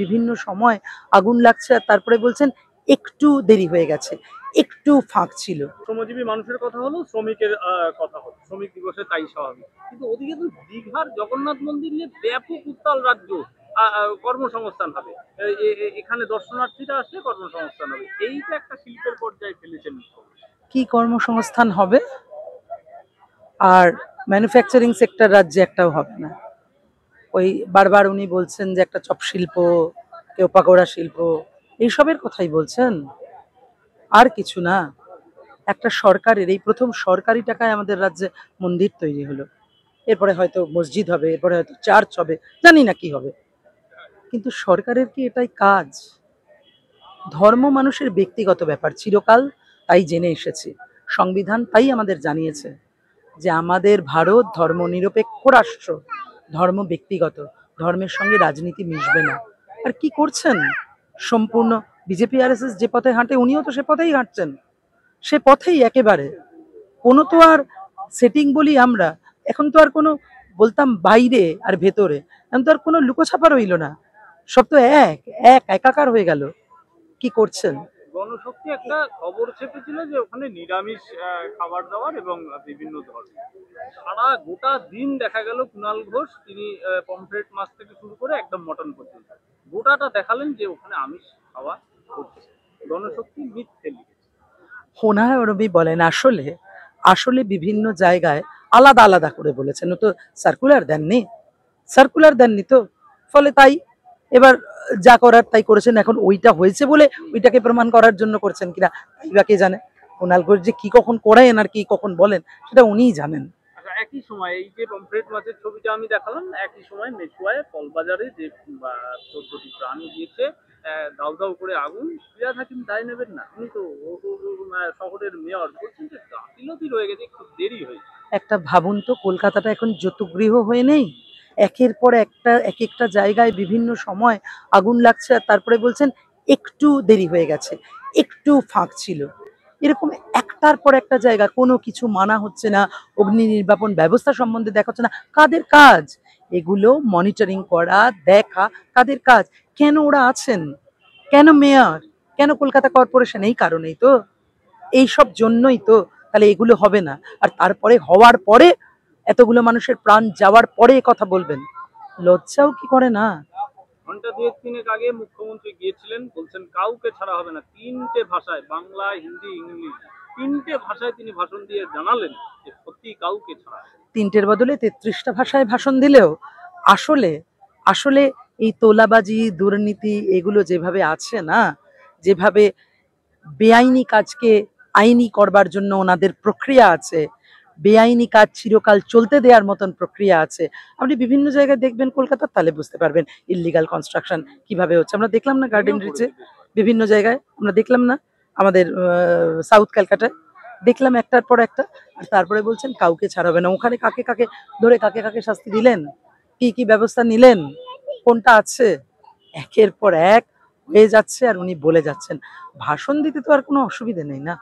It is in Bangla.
বিভিন্ন সময় আগুন লাগছে আর তারপরে বলছেন একটু দেরি হয়ে গেছে, একটু ফাঁক ছিল। শ্রমজীবী মানুষের কথা হলো, শ্রমিকের কথা হলো, শ্রমিক দিবসে তাই স্বাভাবিক। কিন্তু ওদিকে তো দীঘার জগন্নাথ মন্দির নিয়ে ব্যাপক উত্তাল রাজ্য, কর্মসংস্থান হবে, এখানে দর্শনার্থীরা আসলে কর্মসংস্থান হবে, এইটা একটা শিল্পের পর্যায়ে ফেলেছেন। কি কর্মসংস্থান হবে? আর ম্যানুফ্যাকচারিং সেক্টর রাজ্যে একটাও হবে না। ওই বারবার উনি বলছেন যে একটা চপ শিল্প, কেউ পাকোড়া শিল্প, এইসবের কথাই বলছেন, আর কিছু না। একটা সরকারের এই প্রথম সরকারি টাকায় আমাদের রাজ্যে মন্দির তৈরি হলো, এরপরে হয়তো মসজিদ হবে, এরপরে হয়তো চার্চ হবে, জানি না কি হবে। কিন্তু সরকারের কি এটাই কাজ? ধর্ম মানুষের ব্যক্তিগত ব্যাপার, চিরকাল তাই জেনে এসেছি, সংবিধান তাই আমাদের জানিয়েছে যে আমাদের ভারত ধর্মনিরপেক্ষ রাষ্ট্র, ধর্ম ব্যক্তিগত, ধর্মের সঙ্গে রাজনীতি মিশবে না। আর কি করছেন? সম্পূর্ণ বিজেপি আরএসএস যে পথে হাঁটে উনিও তো সে পথেই হাঁটছেন, সে পথেই একেবারে। কোনো তো আর সেটিং বলি আমরা, এখন তো আর কোনো বলতাম বাইরে আর ভেতরে, এখন তো আর কোনো লুকোছাপা রইল না, সব তো এক এক একাকার হয়ে গেল। কি করছেন? গণশক্তি একটা খবর ছেপেছিল যে ওখানে নিরামিষ খাবার দাবার এবং বিভিন্ন ধরনের, সারা গোটা দিন দেখা গেল কুণাল ঘোষ তিনি পমফ্রেট মাছ থেকে শুরু করে একদম মটন পর্যন্ত গোটাটা দেখালেন যে ওখানে আমিষ খাওয়া হচ্ছে। গণশক্তি মিথ্যে লিখেছে। ওনারা ওরবি বলেন, আসলে আসলে বিভিন্ন জায়গায় আলাদা আলাদা করে বলেছেন, ও তো সার্কুলার দেননি, সার্কুলার দেননি তো, ফলে তাই এবার যা করার তাই করেছেন। এখন ওইটা হয়েছে বলে ওইটাকে প্রমাণ করার জন্য করছেন কিনা তাই বা কে জানে। কুণাল ঘোষ যে কি কখন করেন আর কি কখন বলেন সেটা উনিই জানেন। আচ্ছা, একই সময় এই যে পমফ্রেট মাছের ছবিটা আমি দেখালাম, একই সময় মেচুয়ায় কলবাজারে যে 14টি প্রাণ গিয়েছে, দাউ দাউ করে আগুন, ফিরাদ হাকিম দায় নেবেন না? উনি তো শহরের মেয়র, বলছেন যে গাফিলতি রয়ে গেছে, একটু দেরি হয়েছে। একটা ভাবুন তো, কলকাতাটা এখন যতগৃহ হয়ে নেই, একের পর একটা এক একটা জায়গায় বিভিন্ন সময় আগুন লাগছে আর তারপরে বলছেন একটু দেরি হয়ে গেছে, একটু ফাঁক ছিল। এরকম একটার পর একটা জায়গা, কোনো কিছু মানা হচ্ছে না, অগ্নি নির্বাপন ব্যবস্থা সম্বন্ধে দেখা হচ্ছে না। কাদের কাজ এগুলো মনিটরিং করা, দেখা? কাদের কাজ? কেন ওরা আছেন? কেন মেয়র? কেন কলকাতা কর্পোরেশন? এই কারণেই তো, এইসব জন্যই তো। তাহলে এগুলো হবে না, আর তারপরে হওয়ার পরে এতগুলো মানুষের প্রাণ যাওয়ার পরে কথা বলবেন? লজ্জাও কি করে না? ঘন্টা দুয়েক তিনেক আগে মুখ্যমন্ত্রী গিয়েছিলেন, বলছেন কাউকে ছাড়া হবে না, 3টে ভাষায়, বাংলা, হিন্দি, ইংলিশ, 3টে ভাষায় তিনি ভাষণ দিয়ে জানালেন যে সত্যি কাউকে ছাড়া। 3টের বদলে 33টা ভাষায় ভাষণ দিলেও আসলে আসলে এই তোলাবাজি, দুর্নীতি এগুলো যেভাবে আছে না, যেভাবে বেআইনি কাজকে আইনি করবার জন্য ওনাদের প্রক্রিয়া আছে, বেআইনি কাজ চিরকাল চলতে দেওয়ার মতন প্রক্রিয়া আছে। আপনি বিভিন্ন জায়গায় দেখবেন কলকাতার, তাহলে বুঝতে পারবেন ইললিগাল কনস্ট্রাকশন কিভাবে হচ্ছে। আমরা দেখলাম না গার্ডেন রিচে, বিভিন্ন জায়গায় আমরা দেখলাম না, আমাদের সাউথ ক্যালকাটায় দেখলাম একটার পর একটা। আর তারপরে বলছেন কাউকে ছাড়াবে না। ওখানে কাকে কাকে ধরে কাকে কাকে শাস্তি দিলেন, কি কি ব্যবস্থা নিলেন, কোনটা আছে? একের পর এক হয়ে যাচ্ছে আর উনি বলে যাচ্ছেন। ভাষণ দিতে তো আর কোনো অসুবিধে নেই না।